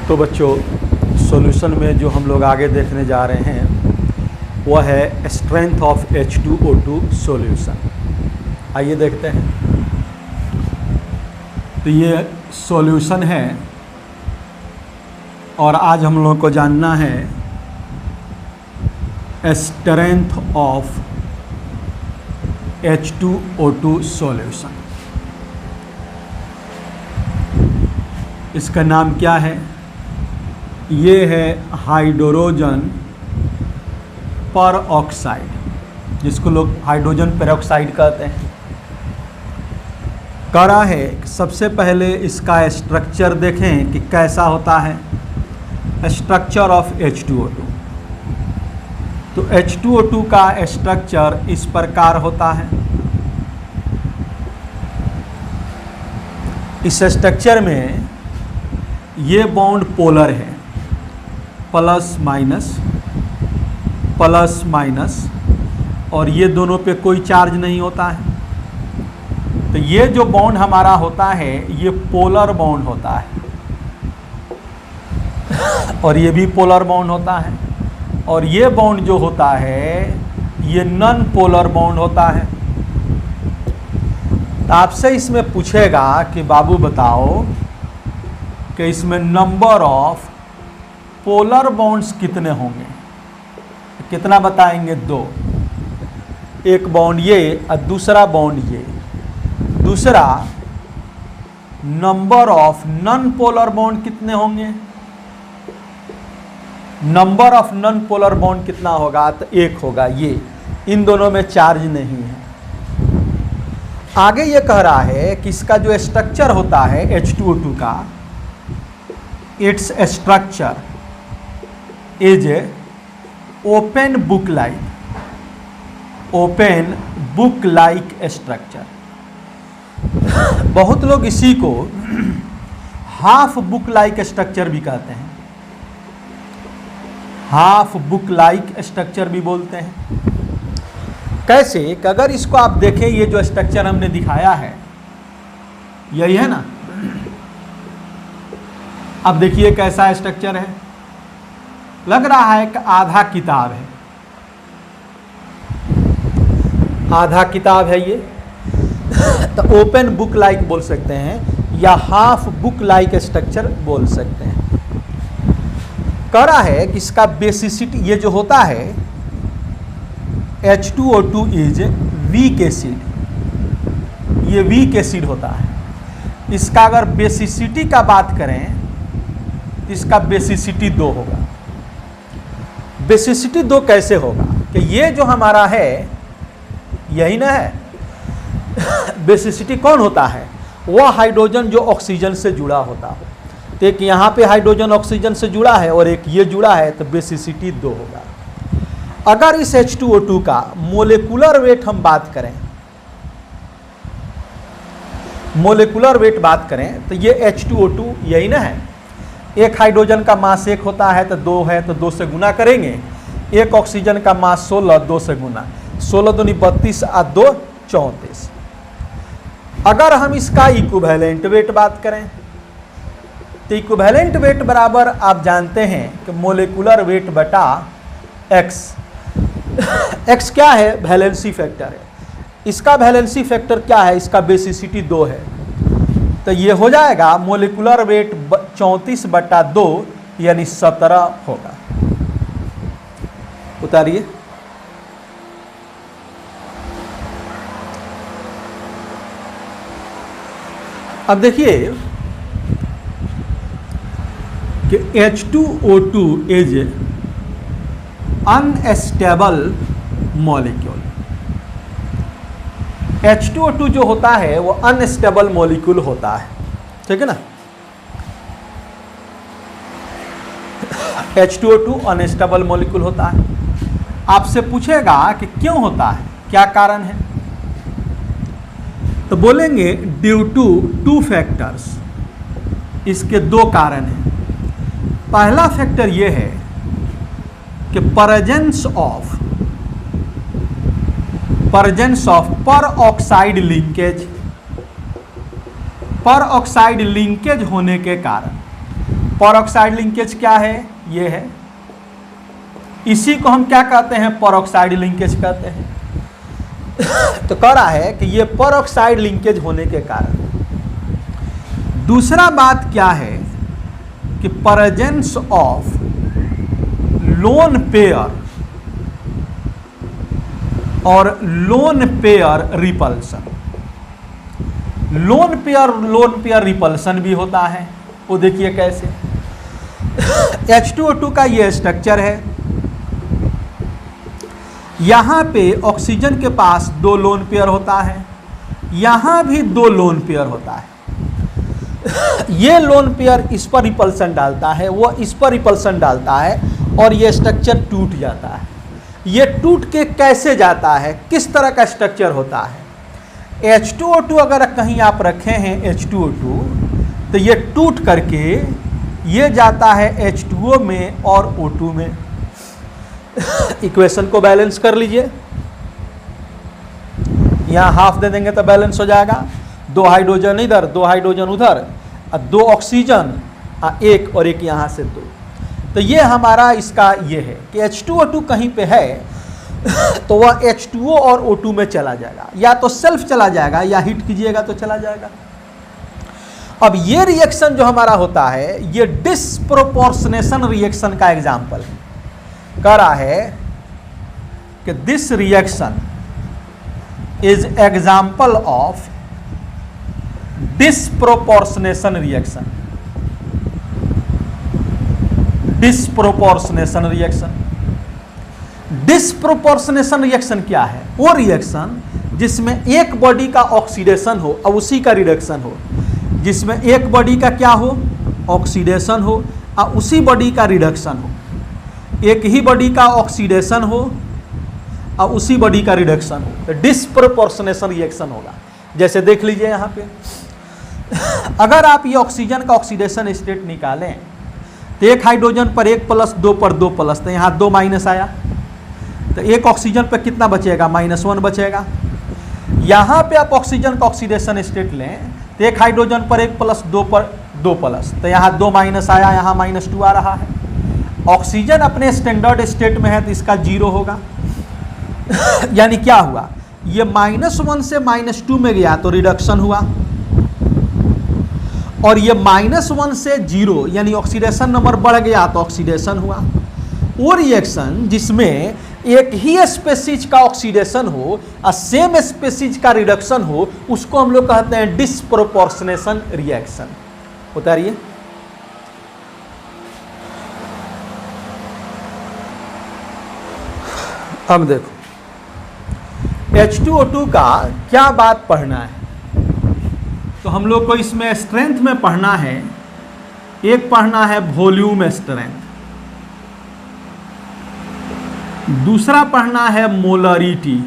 तो बच्चों सॉल्यूशन में जो हम लोग आगे देखने जा रहे हैं वह है स्ट्रेंथ ऑफ H2O2 सॉल्यूशन। आइए देखते हैं। तो ये सॉल्यूशन है और आज हम लोगों को जानना है स्ट्रेंथ ऑफ H2O2 सॉल्यूशन। इसका नाम क्या है? ये है हाइड्रोजन पर ऑक्साइड, जिसको लोग हाइड्रोजन पेरोक्साइड कहते हैं। करा है सबसे पहले इसका स्ट्रक्चर देखें कि कैसा होता है। Structure of H2O2। तो H2O2 का स्ट्रक्चर इस प्रकार होता है। इस स्ट्रक्चर में ये बॉन्ड पोलर है, प्लस माइनस, और ये दोनों पे कोई चार्ज नहीं होता है। तो ये जो बॉन्ड हमारा होता है ये पोलर बॉन्ड होता है और ये भी पोलर बॉन्ड होता है, और ये बॉन्ड जो होता है ये नॉन पोलर बॉन्ड होता है। तो आपसे इसमें पूछेगा कि बाबू बताओ कि इसमें नंबर ऑफ पोलर बॉन्ड्स कितने होंगे। कितना बताएंगे? 2। एक बॉन्ड ये और दूसरा बॉन्ड ये। दूसरा number of non polar bond कितने होंगे? Number of non polar bond कितना होगा? तो 1 होगा। ये इन दोनों में चार्ज नहीं है। आगे ये कह रहा है कि इसका जो स्ट्रक्चर होता है H2O2 का, its structure is open book like structure. बहुत लोग इसी को हाफ बुक लाइक स्ट्रक्चर भी कहते हैं, हाफ बुक लाइक स्ट्रक्चर भी बोलते हैं। कैसे कि अगर इसको आप देखें, ये जो स्ट्रक्चर हमने दिखाया है यही है ना। अब देखिए कैसा स्ट्रक्चर है। लग रहा है कि आधा किताब है, आधा किताब है ये। तो ओपन बुक लाइक बोल सकते हैं या हाफ बुक लाइक स्ट्रक्चर बोल सकते हैं। कह रहा है कि इसका बेसिसिटी ये जो होता है H2O2 इज वीक एसिड। ये वीक एसिड होता है। इसका अगर बेसिसिटी का बात करें तो इसका बेसिसिटी 2 होगा। बेसिसिटी 2 कैसे होगा कि ये जो हमारा है यही ना है। बेसिसिटी कौन होता है? वह हाइड्रोजन जो ऑक्सीजन से जुड़ा होता हो। तो एक यहाँ पे हाइड्रोजन ऑक्सीजन से जुड़ा है और एक ये जुड़ा है, तो बेसिसिटी 2 होगा। अगर इस H2O2 का मोलेकुलर वेट हम बात करें, मोलेकुलर वेट बात करें, तो ये H2O2 यही ना है। एक हाइड्रोजन का मास 1 होता है तो 2 है, तो 2 से गुना करेंगे। एक ऑक्सीजन का मास 16, 2 से गुना, 16 दूनी 32 और 2 34। अगर हम इसका इक्विवेलेंट वेट बात करें तो इक्विवेलेंट वेट बराबर आप जानते हैं कि मोलेकुलर वेट बटा x। x क्या है? वैलेंसी फैक्टर है। इसका वैलेंसी फैक्टर क्या है? इसका बेसिसिटी 2 है। तो ये हो जाएगा मोलिकुलर वेट 34/2 यानी 17 होगा। उतारिए। अब देखिए कि H2O2 is unstable molecule. H2O2 जो होता है वो अनस्टेबल मॉलिक्यूल होता है, ठीक है ना। H2O2 अनस्टेबल मॉलिक्यूल होता है। आपसे पूछेगा कि क्यों होता है, क्या कारण है, तो बोलेंगे ड्यू टू 2 फैक्टर्स। इसके 2 कारण हैं। पहला फैक्टर ये है कि प्रेजेंस ऑफ पर ऑक्साइड लिंकेज। पर ऑक्साइड लिंकेज होने के कारण परऑक्साइड लिंकेज क्या है, ये है, इसी को हम क्या कहते हैं, परऑक्साइड लिंकेज कहते हैं। तो कह रहा है कि ये परऑक्साइड लिंकेज होने के कारण। दूसरा बात क्या है कि प्रेजेंस ऑफ लोन पेयर और lone pair repulsion. Lone pair repulsion भी होता है, वो देखिए कैसे। H2O2 का ये स्ट्रक्चर है, यहां पे ऑक्सीजन के पास 2 लोन पेयर होता है, यहां भी 2 लोन पेयर होता है। ये लोन पेयर इस पर रिपल्सन डालता है, वो इस पर रिपल्सन डालता है और ये स्ट्रक्चर टूट जाता है। ये टूट के कैसे जाता है, किस तरह का स्ट्रक्चर होता है। H2O2 अगर कहीं आप रखे हैं H2O2, तो ये टूट करके ये जाता है H2O में और O2 में। इक्वेशन को बैलेंस कर लीजिए, यहाँ हाफ दे देंगे तो बैलेंस हो जाएगा। 2 हाइड्रोजन इधर, 2 हाइड्रोजन उधर, 2 ऑक्सीजन, 1 और 1 यहाँ से 2। तो ये हमारा इसका ये है कि H2O2 कहीं पे है तो वह H2O और O2 में चला जाएगा, या तो सेल्फ चला जाएगा या हीट कीजिएगा तो चला जाएगा। अब ये रिएक्शन जो हमारा होता है, ये डिस्प्रोपोर्शनेशन रिएक्शन का एग्जाम्पल है। कह रहा है कि this reaction is example of disproportionation reaction. Disproportionation reaction, disproportionation reaction क्या है? वो रिएक्शन जिसमें एक बॉडी का ऑक्सीडेशन हो और उसी का रिडक्शन हो, जिसमें एक बॉडी का क्या हो, ऑक्सीडेशन हो और उसी बॉडी का रिडक्शन हो। एक ही बॉडी का ऑक्सीडेशन हो और उसी बॉडी का रिडक्शन हो, तो डिस्प्रोपोर्शनेशन रिएक्शन होगा। जैसे देख लीजिए यहाँ पे, अगर आप ये ऑक्सीजन का ऑक्सीडेशन स्टेट निकालें तो 1 हाइड्रोजन पर 1 प्लस, 2 पर 2 प्लस, तो यहाँ 2 माइनस आया, तो एक ऑक्सीजन पर कितना बचेगा, -1 बचेगा। यहाँ पे आप ऑक्सीजन का ऑक्सीडेशन स्टेट लें तो 1 हाइड्रोजन पर 1 प्लस, 2 पर 2 प्लस, तो यहाँ 2 माइनस आया, यहाँ -2 आ रहा है। ऑक्सीजन अपने स्टैंडर्ड स्टेट में है तो इसका 0 होगा। यानी क्या हुआ, ये -1 से -2 में गया तो रिडक्शन हुआ, और ये -1 से 0 यानी ऑक्सीडेशन नंबर बढ़ गया तो ऑक्सीडेशन हुआ। वो रिएक्शन जिसमें एक ही स्पेसीज का ऑक्सीडेशन हो और सेम स्पेसीज का रिडक्शन हो, उसको हम लोग कहते हैं डिस्प्रोपोर्शनेशन रिएक्शन। उतारिए, अब देखो H2O2 का क्या बात पढ़ना है। तो हम लोग को इसमें स्ट्रेंथ में पढ़ना है, एक पढ़ना है वॉल्यूम स्ट्रेंथ, दूसरा पढ़ना है मोलरिटी,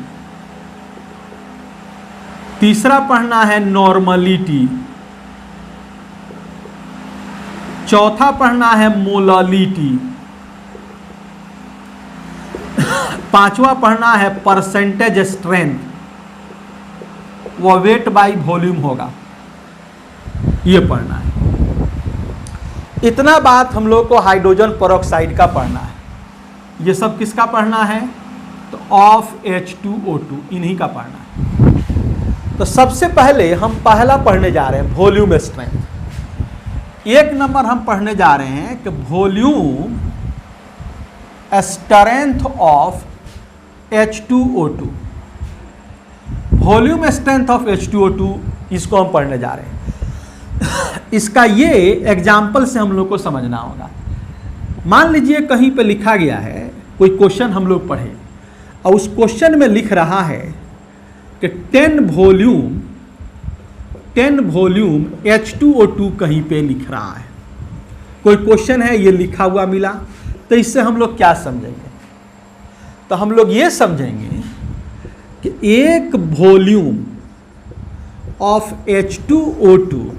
तीसरा पढ़ना है नॉर्मलिटी, चौथा पढ़ना है मोलालिटी, पांचवा पढ़ना है परसेंटेज स्ट्रेंथ, वो वेट बाई वॉल्यूम होगा, ये पढ़ना है। इतना बात हम लोग को हाइड्रोजन पेरोक्साइड का पढ़ना है। ये सब किसका पढ़ना है, तो ऑफ H2O2, इन्हीं का पढ़ना है। तो सबसे पहले हम पहला पढ़ने जा रहे हैं वॉल्यूम स्ट्रेंथ। 1 नंबर हम पढ़ने जा रहे हैं कि volume strength of H2O2। Volume strength of H2O2, इसको हम पढ़ने जा रहे हैं। इसका ये एग्जाम्पल से हम लोग को समझना होगा। मान लीजिए कहीं पे लिखा गया है, कोई क्वेश्चन हम लोग पढ़े और उस क्वेश्चन में लिख रहा है कि 10 वॉल्यूम H2O2 कहीं पे लिख रहा है। कोई क्वेश्चन है, ये लिखा हुआ मिला, तो इससे हम लोग क्या समझेंगे, तो हम लोग ये समझेंगे कि एक वॉल्यूम ऑफ H2O2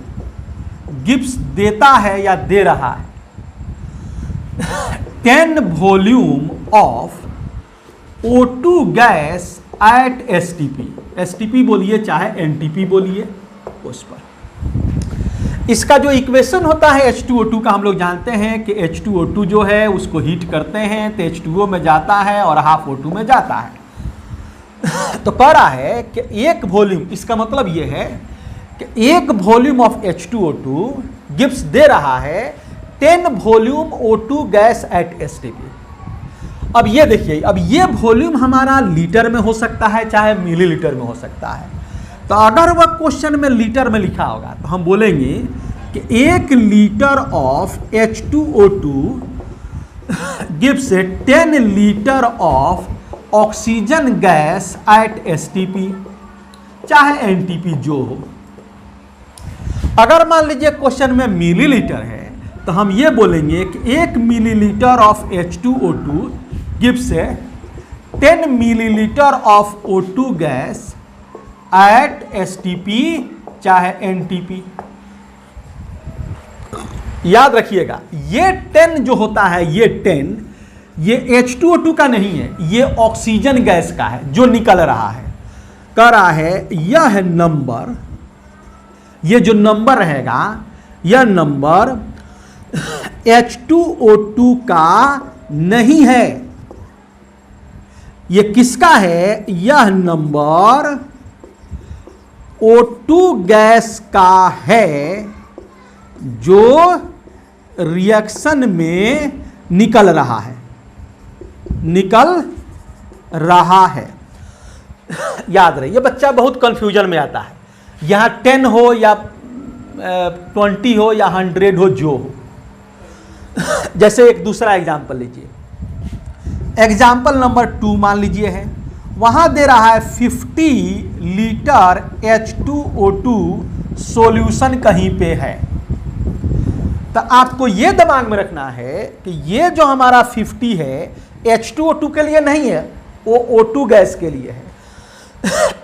गिब्स देता है या दे रहा है 10 volume of O2 gas at STP। STP बोलिए चाहे NTP बोलिए, उस पर इसका जो इक्वेशन होता है H2O2 का हम लोग जानते हैं कि H2O2 जो है उसको हीट करते हैं तो H2O में जाता है और हाफ O2 में जाता है। तो कह रहा है कि एक वॉल्यूम, इसका मतलब ये है कि एक वॉल्यूम ऑफ H2O2 गिब्स दे रहा है 10 volume O2 gas at STP। अब ये देखिए, अब ये वॉल्यूम हमारा लीटर में हो सकता है चाहे मिलीलीटर में हो सकता है। तो अगर वह क्वेश्चन में लीटर में लिखा होगा तो हम बोलेंगे कि 1 litre of H2O2 gives 10 litre of oxygen gas at STP चाहे NTP जो हो। अगर मान लीजिए क्वेश्चन में मिलीलीटर है तो हम ये बोलेंगे कि 1 millilitre of H2O2 gives 10 millilitre of O2 gas at STP चाहे NTP। याद रखिएगा ये 10 जो होता है, ये 10 ये H2O2 का नहीं है, ये ऑक्सीजन गैस का है जो निकल रहा है। कह रहा है यह नंबर, ये जो नंबर रहेगा यह नंबर H2O2 का नहीं है। ये किसका है? यह नंबर O2 गैस का है जो रिएक्शन में निकल रहा है, निकल रहा है। याद रहे, ये बच्चा बहुत कंफ्यूजन में आता है, यहाँ 10 हो या 20 हो या 100 हो जो हो। जैसे एक दूसरा एग्जाम्पल लीजिए, एग्जाम्पल नंबर 2 मान लीजिए है, वहाँ दे रहा है 50 लीटर H2O2 सॉल्यूशन कहीं पे है। तो आपको ये दिमाग में रखना है कि ये जो हमारा 50 है H2O2 के लिए नहीं है, वो O2 गैस के लिए है।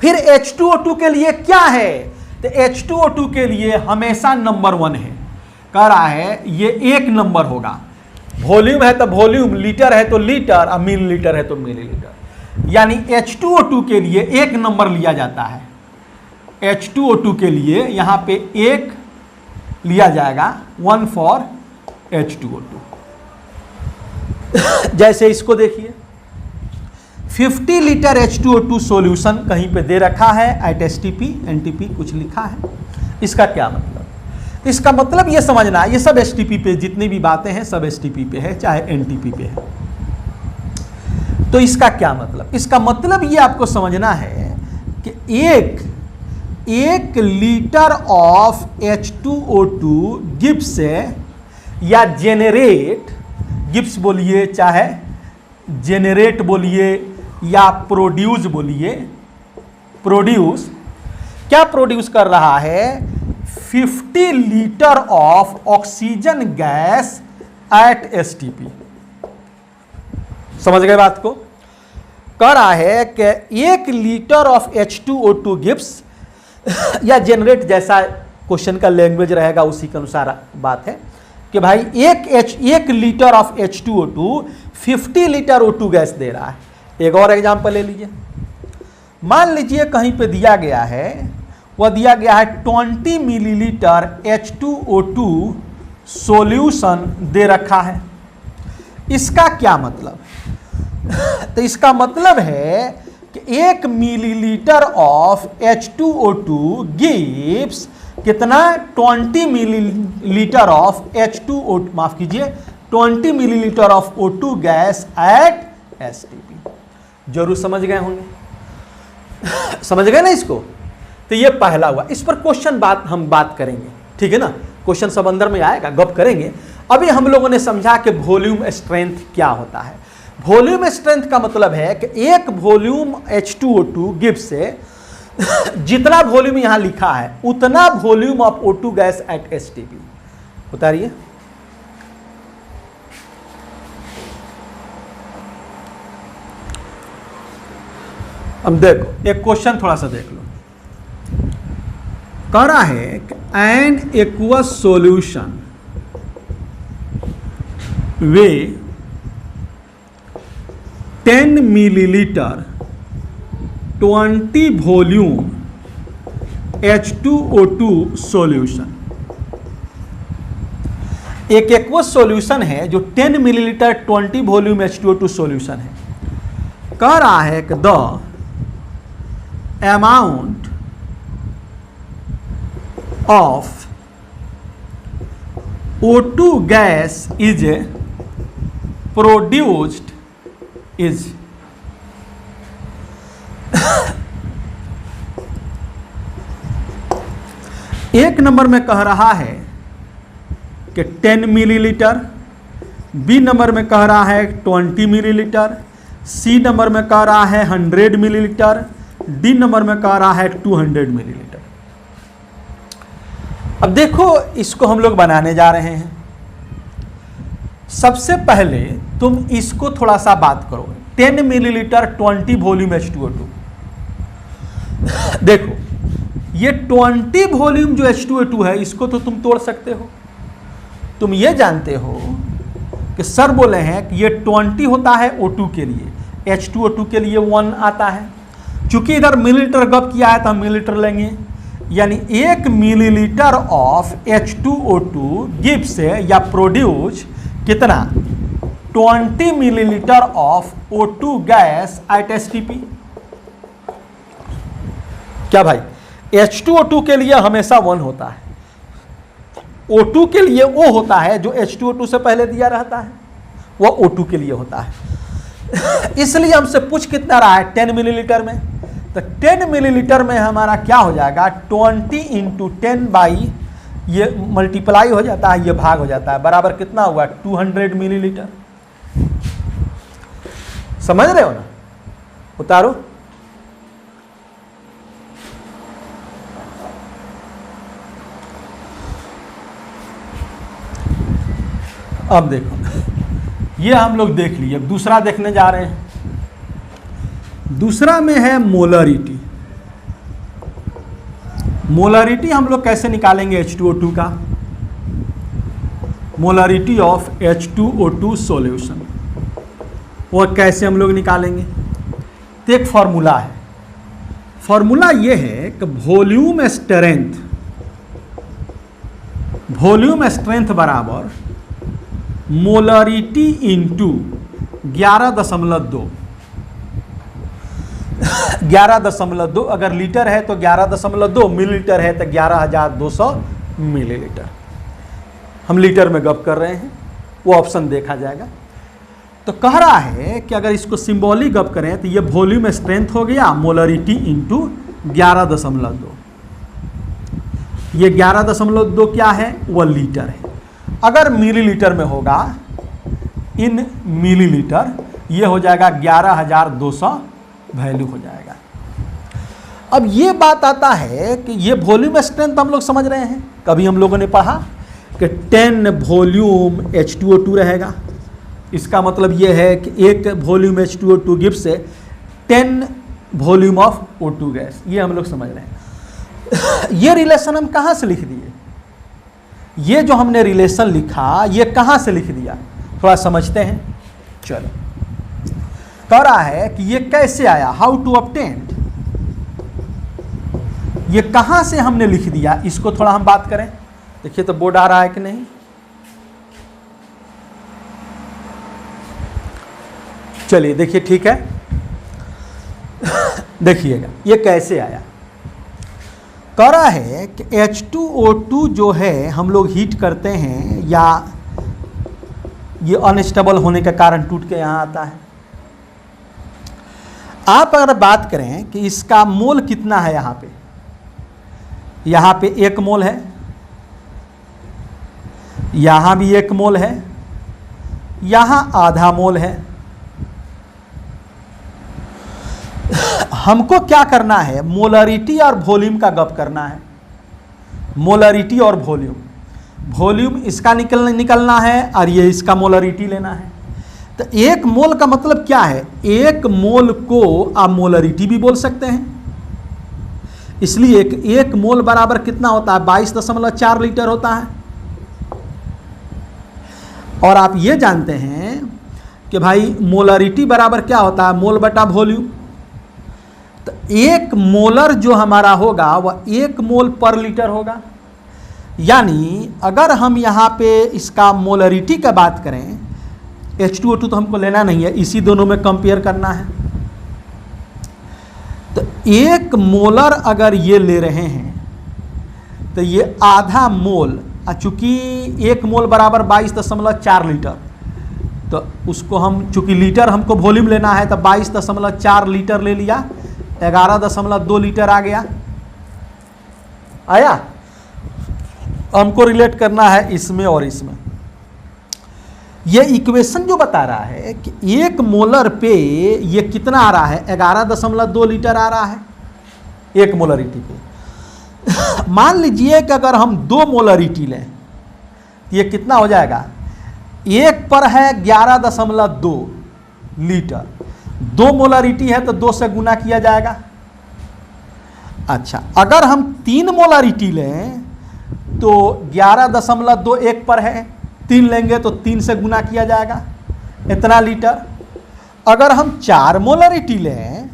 फिर H2O2 के लिए क्या है? तो H2O2 के लिए हमेशा नंबर 1 है। कह रहा है ये एक नंबर होगा, वॉल्यूम है तो वॉल्यूम, लीटर है तो लीटर और मिलीलीटर है तो मिलीलीटर। यानी H2O2 के लिए एक नंबर लिया जाता है। H2O2 के लिए यहाँ पे एक लिया जाएगा, 1 फॉर H2O2। जैसे इसको देखिए, 50 लीटर H2O2 सॉल्यूशन कहीं पे दे रखा है एट STP, NTP कुछ लिखा है। इसका क्या मतलब? इसका मतलब ये समझना, ये सब STP पे जितनी भी बातें हैं सब STP पे है चाहे NTP पे है। तो इसका क्या मतलब? इसका मतलब ये आपको समझना है कि एक लीटर ऑफ H2O2 गिब्स या जेनरेट, गिब्स बोलिए चाहे जेनरेट बोलिए या प्रोड्यूस बोलिए, प्रोड्यूस क्या प्रोड्यूस कर रहा है? 50 litre of oxygen gas at STP। समझ गए बात को? कह रहा है कि 1 लीटर ऑफ H2O2 गिब्स या जेनरेट, जैसा क्वेश्चन का लैंग्वेज रहेगा उसी के अनुसार बात है कि भाई 1 litre of H2O2 50 litre O2 gas दे रहा है। एक और एग्जांपल ले लीजिए, मान लीजिए कहीं पे दिया गया है, वह दिया गया है 20 मिलीलीटर H2O2 सॉल्यूशन दे रखा है। इसका क्या मतलब? तो इसका मतलब है कि 1 मिलीलीटर ऑफ H2O2 गिव्स कितना? 20 मिलीलीटर ऑफ H2O, माफ कीजिए 20 millilitre of O2 gas at STP। जरूर समझ गए होंगे, समझ गए ना इसको? तो ये पहला हुआ। इस पर क्वेश्चन हम बात करेंगे, ठीक है ना? क्वेश्चन सब अंदर में आएगा, गप करेंगे। अभी हम लोगों ने समझा कि वॉल्यूम स्ट्रेंथ क्या होता है। वॉल्यूम स्ट्रेंथ का मतलब है कि एक वॉल्यूम H2O2 गिव्स से जितना वॉल्यूम यहां लिखा है उतना volume of O2 gas at STP। उतारिए। अब देखो एक क्वेश्चन थोड़ा सा देख लो। कह रहा है कि an aqueous solution way 10 millilitre 20 volume H2O2 solution. एक एक्वस सॉल्यूशन है जो 10 मिलीलीटर 20 वॉल्यूम H2O2 सॉल्यूशन है, कह रहा है कि the amount of O2 gas is produced is एक नंबर में कह रहा है कि 10 मिलीलीटर, बी नंबर में कह रहा है 20 मिलीलीटर, सी नंबर में कह रहा है 100 मिलीलीटर, डी नंबर में कह रहा है 200 मिलीलीटर। अब देखो इसको हम लोग बनाने जा रहे हैं। सबसे पहले तुम इसको थोड़ा सा बात करो। 10 मिलीलीटर 20 वॉल्यूम H2O2, देखो ये 20 वॉल्यूम जो H2O2 है इसको तो तुम तोड़ सकते हो। तुम ये जानते हो कि सर बोले हैं कि ये 20 होता है O2 के लिए, H2O2 के लिए 1 आता है। चूंकि इधर मिलीलीटर गप किया है तो हम मिलीलीटर लेंगे, यानी 1 मिलीलीटर ऑफ H2O2 गिव्स या प्रोड्यूस कितना, 20 millilitre of O2 gas at STP। क्या भाई, H2O2 के लिए हमेशा 1 होता है, O2 के लिए वो होता है जो H2O2 से पहले दिया रहता है, वह O2 के लिए होता है। इसलिए हमसे पूछ कितना रहा है 10 मिलीलीटर में, तो 10 मिलीलीटर में हमारा क्या हो जाएगा, 20 इंटू 10 बाई, ये मल्टीप्लाई हो जाता है, ये भाग हो जाता है, बराबर कितना हुआ 200 मिलीलीटर। समझ रहे हो ना, उतारो। अब देखो ये हम लोग देख लिए, अब दूसरा देखने जा रहे हैं। दूसरा में है मोलरिटी। मोलरिटी हम लोग कैसे निकालेंगे H2O2 का, मोलरिटी ऑफ H2O2 सॉल्यूशन, वो कैसे हम लोग निकालेंगे। तो एक फॉर्मूला है, फॉर्मूला ये है कि वॉल्यूम स्ट्रेंथ बराबर मोलरिटी इंटू 11.2। 11.2 अगर लीटर है तो 11.2, मिलीलीटर है तो 11,200 मिलीलीटर। हम लीटर में गप कर रहे हैं, वो ऑप्शन देखा जाएगा। तो कह रहा है कि अगर इसको सिंबॉलिक गप करें तो ये वॉल्यूम स्ट्रेंथ हो गया मोलरिटी इंटू 11.2। ये 11.2 क्या है, वो लीटर है। अगर मिलीलीटर में होगा, इन मिलीलीटर, ये हो जाएगा 11,200 वैल्यू हो जाएगा। अब ये बात आता है कि ये वॉल्यूम स्ट्रेंथ हम लोग समझ रहे हैं, कभी हम लोगों ने पढ़ा कि 10 वॉल्यूम H2O2 रहेगा। इसका मतलब ये है कि एक volume H2O2 gives 10 volume of O2 gas, ये हम लोग समझ रहे हैं। ये रिलेशन हम कहाँ से लिख दिए, ये जो हमने रिलेशन लिखा ये कहाँ से लिख दिया, थोड़ा समझते हैं। चलो, कह रहा है कि ये कैसे आया, हाउ टू ऑब्टेन, ये कहाँ से हमने लिख दिया, इसको थोड़ा हम बात करें। देखिए तो बोर्ड आ रहा है कि नहीं, चलिए देखिए, ठीक है। देखिएगा ये कैसे आया। कह रहा है कि H2O2 जो है हम लोग हीट करते हैं, या ये अनस्टेबल होने के कारण टूट के यहाँ आता है। आप अगर बात करें कि इसका मोल कितना है, यहाँ पे 1 मोल है, यहाँ भी 1 मोल है, यहाँ आधा मोल है। हमको क्या करना है, मोलरिटी और वॉल्यूम का गप करना है। मोलरिटी और वॉल्यूम इसका निकलना है और ये इसका मोलरिटी लेना है। तो 1 मोल का मतलब क्या है, 1 मोल को आप मोलरिटी भी बोल सकते हैं। इसलिए 1 मोल बराबर कितना होता है, 22.4 लीटर होता है। और आप ये जानते हैं कि भाई मोलरिटी बराबर क्या होता है, मोल बटा वॉल्यूम। तो 1 मोलर जो हमारा होगा वह 1 मोल पर लीटर होगा। यानी अगर हम यहाँ पे इसका मोलरिटी का बात करें, H2O2 तो हमको लेना नहीं है, इसी दोनों में कंपेयर करना है। तो 1 मोलर अगर ये ले रहे हैं तो ये आधा मोल, चूँकि 1 मोल बराबर 22.4 लीटर, तो उसको हम, चूँकि लीटर हमको वॉल्यूम लेना है तो 22.4 लीटर ले लिया, 11.2 लीटर आ गया, आया। हमको रिलेट करना है इसमें और इसमें। ये इक्वेशन जो बता रहा है कि 1 मोलर पे ये कितना आ रहा है, 11.2 लीटर आ रहा है 1 मोलरिटी पे। मान लीजिए कि अगर हम 2 मोलरिटी लें तो ये कितना हो जाएगा, 1 पर है 11.2 लीटर, 2 मोलरिटी है तो 2 से गुना किया जाएगा। अच्छा, अगर हम 3 मोलरिटी लें तो 11.2 1 पर है, 3 लेंगे तो 3 से गुना किया जाएगा, इतना लीटर। अगर हम 4 मोलरिटी लें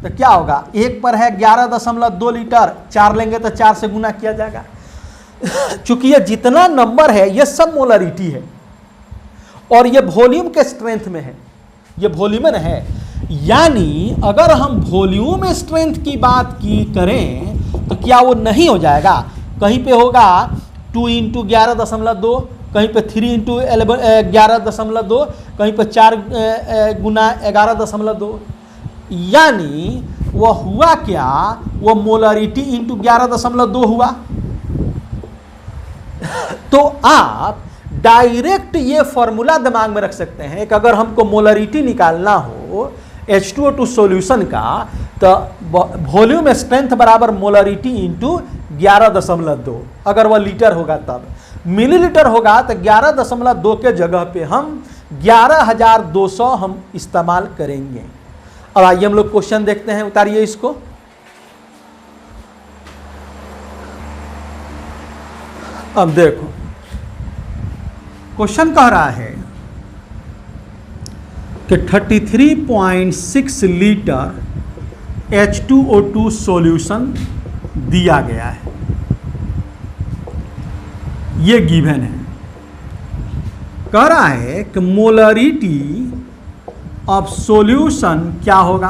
तो क्या होगा, 1 पर है 11.2 लीटर, 4 लेंगे तो 4 से गुना किया जाएगा। चूंकि ये जितना नंबर है ये सब मोलरिटी है और ये वॉल्यूम के स्ट्रेंथ में है, ये वॉल्यूम है। यानी अगर हम वॉल्यूम स्ट्रेंथ की बात करें तो क्या वो नहीं हो जाएगा, कहीं पे होगा 2 × 11.2, कहीं पे 3 × 11.2, कहीं पे 4 गुना 11.2। यानी वह हुआ क्या, वो मोलरिटी इंटू 11.2 हुआ। तो आप डायरेक्ट ये फॉर्मूला दिमाग में रख सकते हैं कि अगर हमको मोलरिटी निकालना हो H2O2 सॉल्यूशन का तो वॉल्यूम स्ट्रेंथ बराबर मोलरिटी इंटू 11.2, अगर वह लीटर होगा तब। मिलीलीटर होगा तो 11.2 के जगह पे हम 11,200 हम इस्तेमाल करेंगे। अब आइए हम लोग क्वेश्चन देखते हैं, उतारिए इसको। अब देखो क्वेश्चन कह रहा है कि 33.6 लीटर H2O2 सॉल्यूशन दिया गया है, ये गिवन है। कह रहा है कि मोलरिटी ऑफ सॉल्यूशन क्या होगा।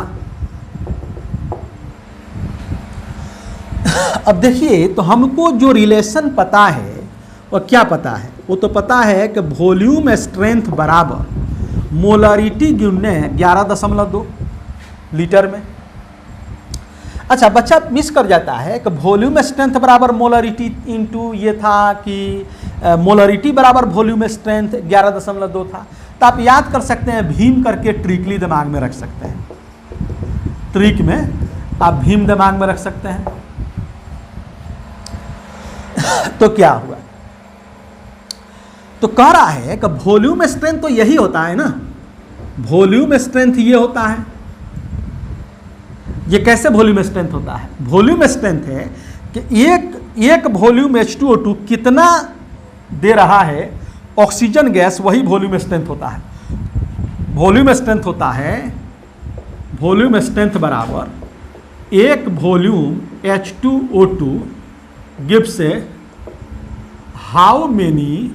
अब देखिए, तो हमको जो रिलेशन पता है वह क्या पता है, वो तो पता है कि वॉल्यूम स्ट्रेंथ बराबर मोलरिटी गुने 11.2 लीटर में। अच्छा, बच्चा मिस कर जाता है कि वॉल्यूम स्ट्रेंथ बराबर मोलरिटी इंटू ये था कि मोलरिटी बराबर वॉल्यूम स्ट्रेंथ 11.2 था। तो आप याद कर सकते हैं, भीम करके ट्रिकली दिमाग में रख सकते हैं, ट्रिक में आप भीम दिमाग में रख सकते हैं। तो क्या हुआ, तो कह रहा है कि वॉल्यूम स्ट्रेंथ तो यही होता है ना, वॉल्यूम स्ट्रेंथ ये होता है। ये कैसे वॉल्यूम स्ट्रेंथ होता है, वॉल्यूम स्ट्रेंथ है कि एक वॉल्यूम H2O2 कितना दे रहा है ऑक्सीजन गैस, वही वॉल्यूम स्ट्रेंथ होता है। वॉल्यूम स्ट्रेंथ होता है, वॉल्यूम स्ट्रेंथ बराबर एक वॉल्यूम H2O2 गिव्स से how many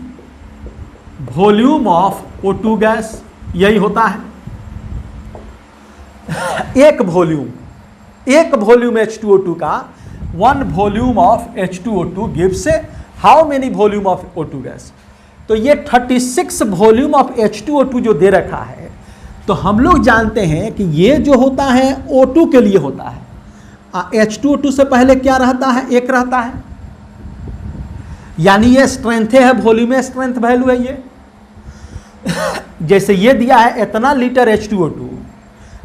volume of O2 gas, यही होता है। एक वॉल्यूम H2O2 का 1 वॉल्यूम ऑफ H2O2 गिव्स से how many volume of O2 gas. तो ये 36 वॉल्यूम ऑफ H2O2 जो दे रखा है, तो हम लोग जानते हैं कि ये जो होता है O2 के लिए होता है। H2O2 से पहले क्या रहता है, 1 रहता है, यानी ये स्ट्रेंथ है, वॉल्यूम स्ट्रेंथ वैल्यू है ये। जैसे ये दिया है इतना लीटर H2O2,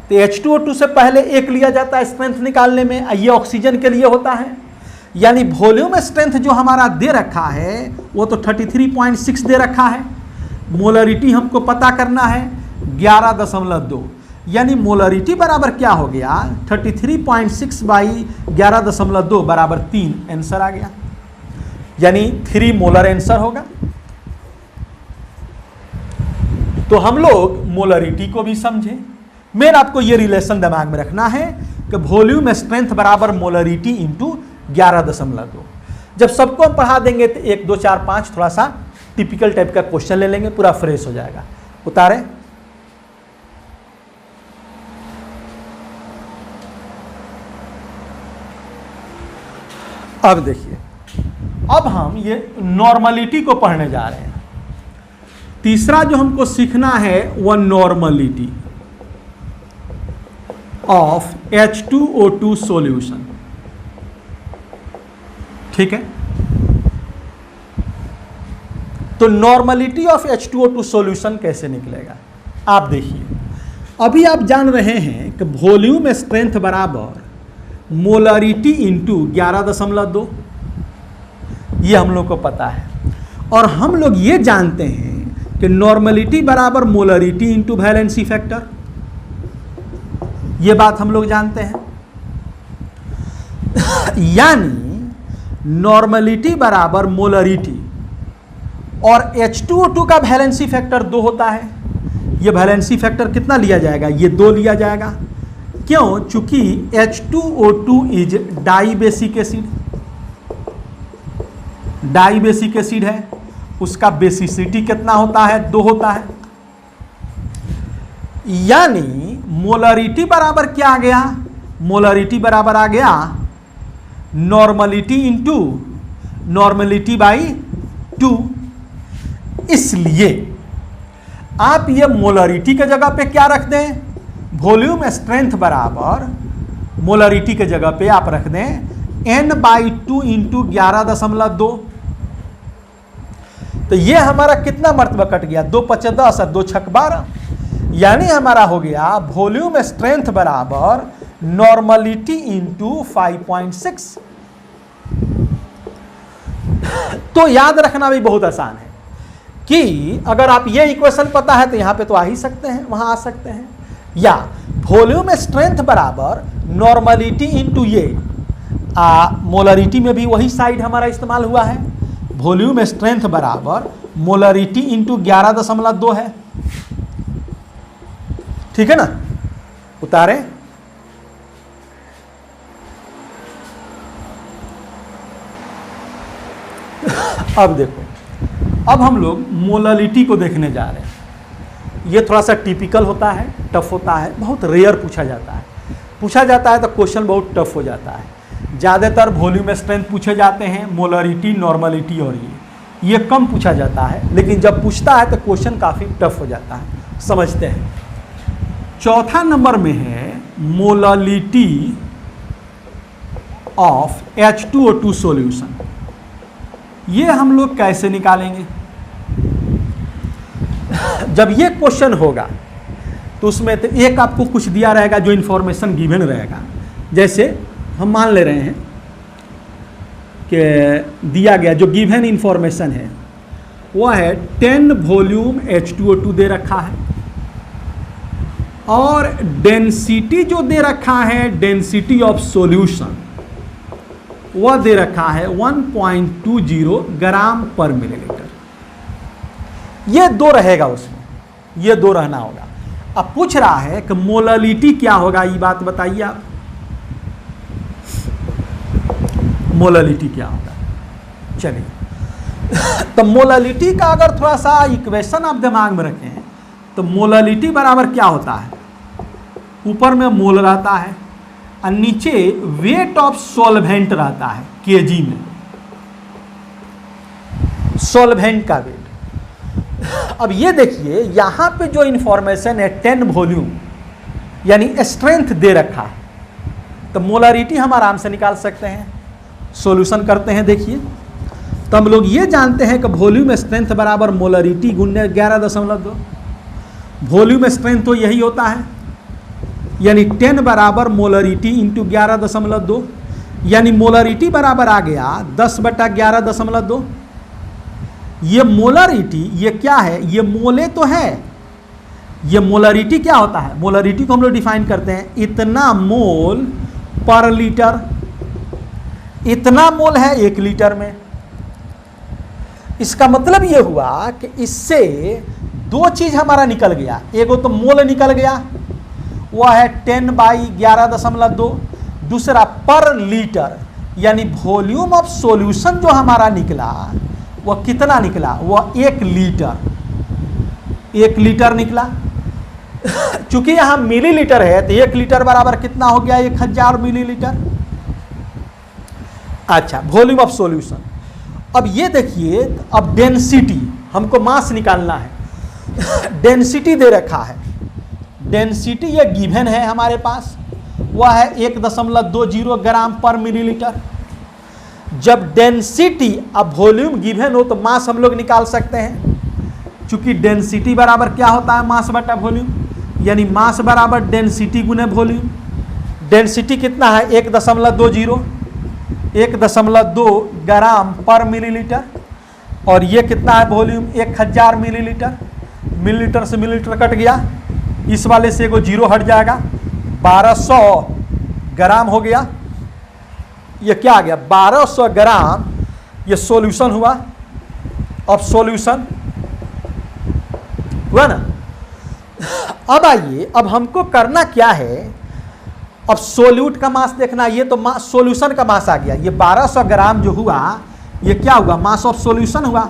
तो H2O2 से पहले 1 लिया जाता है स्ट्रेंथ निकालने में, ये ऑक्सीजन के लिए होता है। यानी वॉल्यूम स्ट्रेंथ जो हमारा दे रखा है वो तो 33.6 दे रखा है। मोलरिटी हमको पता करना है 11.2, यानी मोलरिटी बराबर क्या हो गया, 33.6 बाई 11.2 बराबर 3, आंसर आ गया, यानी 3 मोलर आंसर होगा। तो हम लोग मोलरिटी को भी समझे। मेरा आपको ये रिलेशन दिमाग में रखना है कि वॉल्यूम स्ट्रेंथ बराबर मोलरिटी इंटू 11.2। जब सबको हम पढ़ा देंगे तो 1 2 4 5 थोड़ा सा टिपिकल टाइप का क्वेश्चन ले लेंगे, पूरा फ्रेश हो जाएगा। उतारे। अब देखिए, अब हम ये नॉर्मलिटी को पढ़ने जा रहे हैं। तीसरा जो हमको सीखना है वह नॉर्मलिटी ऑफ H2O2 सॉल्यूशन। ठीक है, तो नॉर्मलिटी ऑफ H2O2 सॉल्यूशन कैसे निकलेगा आप देखिए। अभी आप जान रहे हैं कि वॉल्यूम स्ट्रेंथ बराबर मोलरिटी इंटू 11.2, ये हम लोग को पता है। और हम लोग ये जानते हैं कि नॉर्मलिटी बराबर मोलरिटी इंटू वैलेंसी फैक्टर, ये बात हम लोग जानते हैं। यानी नॉर्मलिटी बराबर मोलरिटी और H2O2 का वैलेंसी फैक्टर 2 होता है। ये वैलेंसी फैक्टर कितना लिया जाएगा, ये 2 लिया जाएगा। क्यों? चूंकि H2O2 is dibasic acid, dibasic acid है, उसका बेसिसिटी कितना होता है, 2 होता है। यानी मोलरिटी बराबर क्या आ गया, मोलरिटी बराबर आ गया नॉर्मलिटी इंटू नॉर्मलिटी बाई 2। इसलिए आप ये मोलरिटी के जगह पे क्या रख दें, वॉल्यूम स्ट्रेंथ बराबर मोलरिटी के जगह पे आप रख दें N/2 इंटू 11.2। तो ये हमारा कितना मर्तबा कट गया, 2 5 10 और 2 6 12। यानी हमारा हो गया वॉल्यूम स्ट्रेंथ बराबर नॉर्मलिटी इंटू 5.6। तो याद रखना भी बहुत आसान है कि अगर आप ये इक्वेशन पता है तो यहां पे तो आ ही सकते हैं, वहां आ सकते हैं। या वॉल्यूम स्ट्रेंथ बराबर नॉर्मलिटी इंटू ये मोलरिटी में भी वही साइड हमारा इस्तेमाल हुआ है। वॉल्यूम स्ट्रेंथ बराबर मोलरिटी इंटू 11.2 है। ठीक है ना, उतारे। अब देखो, अब हम लोग मोलरिटी को देखने जा रहे हैं। ये थोड़ा सा टिपिकल होता है, टफ होता है, बहुत रेयर पूछा जाता है। पूछा जाता है तो क्वेश्चन बहुत टफ हो जाता है। ज़्यादातर वॉल्यूम स्ट्रेंथ पूछे जाते हैं, मोलरिटी, नॉर्मलिटी और ये कम पूछा जाता है। लेकिन जब पूछता है तो क्वेश्चन काफ़ी टफ हो जाता है। समझते हैं। चौथा नंबर में है मोलरिटी ऑफ H2O2 सॉल्यूशन। ये हम लोग कैसे निकालेंगे? जब ये क्वेश्चन होगा तो उसमें तो एक आपको कुछ दिया रहेगा जो इन्फॉर्मेशन गिवन रहेगा। जैसे हम मान ले रहे हैं कि दिया गया जो गिवन इन्फॉर्मेशन है वह है 10 वॉल्यूम H2O2 दे रखा है और डेंसिटी जो दे रखा है, डेंसिटी ऑफ सॉल्यूशन, वह दे रखा है 1.20 ग्राम पर मिलीलीटर। ये 2 रहेगा उसमें, ये 2 रहना होगा। अब पूछ रहा है कि मोलरिटी क्या होगा, ये बात बताइए आप। मोलरिटी क्या होगा? चलिए, तो मोलरिटी का अगर थोड़ा सा इक्वेशन आप दिमाग में रखें तो मोलरिटी बराबर क्या होता है, ऊपर में मोल रहता है और नीचे वेट ऑफ सॉल्वेंट रहता है केजी में, सॉल्वेंट का वेट। अब ये देखिए यहां पे जो इंफॉर्मेशन है 10 वॉल्यूम यानी स्ट्रेंथ दे रखा है, तो मोलरिटी हम आराम से निकाल सकते हैं। सॉल्यूशन करते हैं। देखिए, तो हम लोग ये जानते हैं कि वॉल्यूम स्ट्रेंथ बराबर मोलरिटी गुणा 11.2। वॉल्यूम स्ट्रेंथ तो यही होता है, यानी 10 बराबर मोलरिटी इंटू 11.2, यानी मोलरिटी बराबर आ गया 10/11.2। ये मोलरिटी ये क्या है, ये मोले तो है। ये मोलरिटी क्या होता है, मोलरिटी को हम लोग डिफाइन करते हैं इतना मोल पर लीटर। इतना मोल है 1 लीटर में। इसका मतलब ये हुआ कि इससे 2 चीज हमारा निकल गया। एगो तो मोल निकल गया, वह है 10/11.2। दूसरा पर लीटर, यानी वॉल्यूम ऑफ सॉल्यूशन जो हमारा निकला वह कितना निकला, वह 1 लीटर, 1 लीटर निकला। चूंकि यहां मिलीलीटर है तो 1 लीटर बराबर कितना हो गया, 1000 मिलीलीटर। अच्छा, वॉल्यूम ऑफ सॉल्यूशन। अब ये देखिए, अब डेंसिटी, हमको मास निकालना है। डेंसिटी दे रखा है, डेंसिटी ये गिवन है हमारे पास, वह है 1.20 ग्राम पर मिलीलीटर। जब डेंसिटी अब वॉल्यूम गिवन हो तो मास हम लोग निकाल सकते हैं, क्योंकि डेंसिटी बराबर क्या होता है, मास बटा वॉल्यूम, यानी मास बराबर डेंसिटी गुने वॉल्यूम। डेंसिटी कितना है, 1.2 ग्राम पर मिलीलीटर, और ये कितना है वॉल्यूम, 1000 मिलीलीटर। मिलीलीटर से मिलीलीटर कट गया, इस वाले से एगो जीरो हट जाएगा, 1200 ग्राम हो गया। ये क्या आ गया, 1200 ग्राम, ये सॉल्यूशन हुआ। अब सॉल्यूशन हुआ ना। अब आइए, अब हमको करना क्या है, अब सोल्यूट का मास देखना। ये तो सॉल्यूशन का मास आ गया, ये 1200 ग्राम जो हुआ ये क्या हुआ, मास ऑफ सॉल्यूशन हुआ,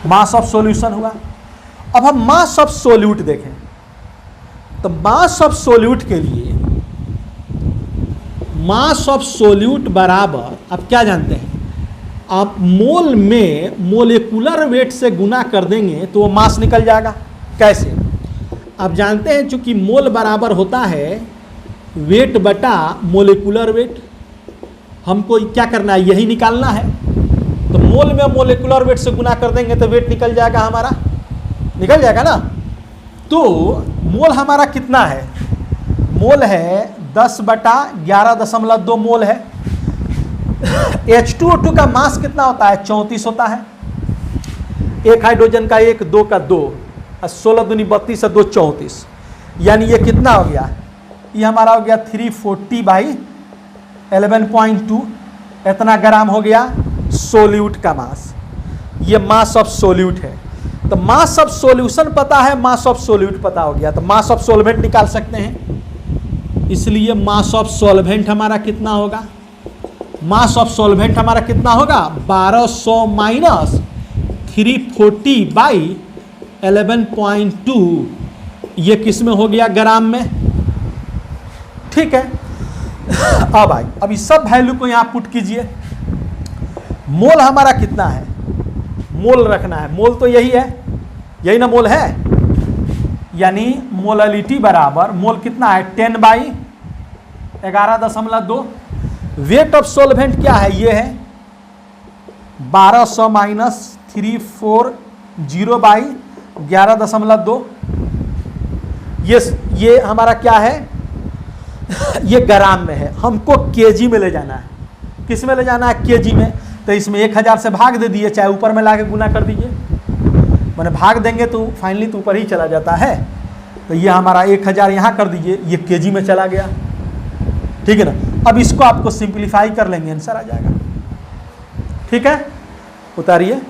मास ऑफ सॉल्यूशन हुआ। अब हम मास ऑफ सोल्यूट देखें तो मास ऑफ सोल्यूट के लिए मास ऑफ सोल्यूट बराबर, आप क्या जानते हैं, आप मोल में मोलेकुलर वेट से गुना कर देंगे तो वो मास निकल जाएगा। कैसे, आप जानते हैं चूंकि मोल बराबर होता है वेट बटा मोलेकुलर वेट, हमको क्या करना है, यही निकालना है। तो मोल में मोलेकुलर वेट से गुना कर देंगे तो वेट निकल जाएगा हमारा, निकल जाएगा ना। तो मोल हमारा कितना है, मोल है 10/11.2 मोल है। H2O2 का मास कितना होता है, 34 होता है। एक हाइड्रोजन का 1, 2 का 2, 16 दूनी 32 और 2 34, यानी ये कितना हो गया, ये हमारा हो गया 340/11.2, इतना ग्राम हो गया सोल्यूट का मास। ये मास ऑफ सोल्यूट है। तो मास ऑफ सॉल्यूशन पता है, मास ऑफ सोल्यूट पता हो गया, तो मास ऑफ सॉल्वेंट निकाल सकते हैं। इसलिए मास ऑफ सॉल्वेंट हमारा कितना होगा, मास ऑफ सॉल्वेंट हमारा कितना होगा, 1200 माइनस 340/11.2, ये किस में हो गया, ग्राम में। ठीक है। अब आई, अब इस सब वैल्यू को यहां पुट कीजिए। मोल हमारा कितना है, मोल रखना है, मोल तो यही है, यही ना मोल है, यानी मोललिटी बराबर, मोल कितना है 10/11.2। वेट ऑफ सॉल्वेंट क्या है, ये है 1200 माइनस 340/11.2। ये हमारा क्या है, ये ग्राम में है, हमको केजी में ले जाना है। किस में ले जाना है, केजी में। तो इसमें 1000 से भाग दे दिए, चाहे ऊपर में लाके गुना कर दीजिए, मैंने भाग देंगे तो फाइनली तो ऊपर ही चला जाता है। तो ये हमारा 1000 यहाँ कर दीजिए, ये केजी में चला गया। ठीक है ना। अब इसको आपको सिंप्लीफाई कर लेंगे, आंसर आ जाएगा। ठीक है, उतारिए।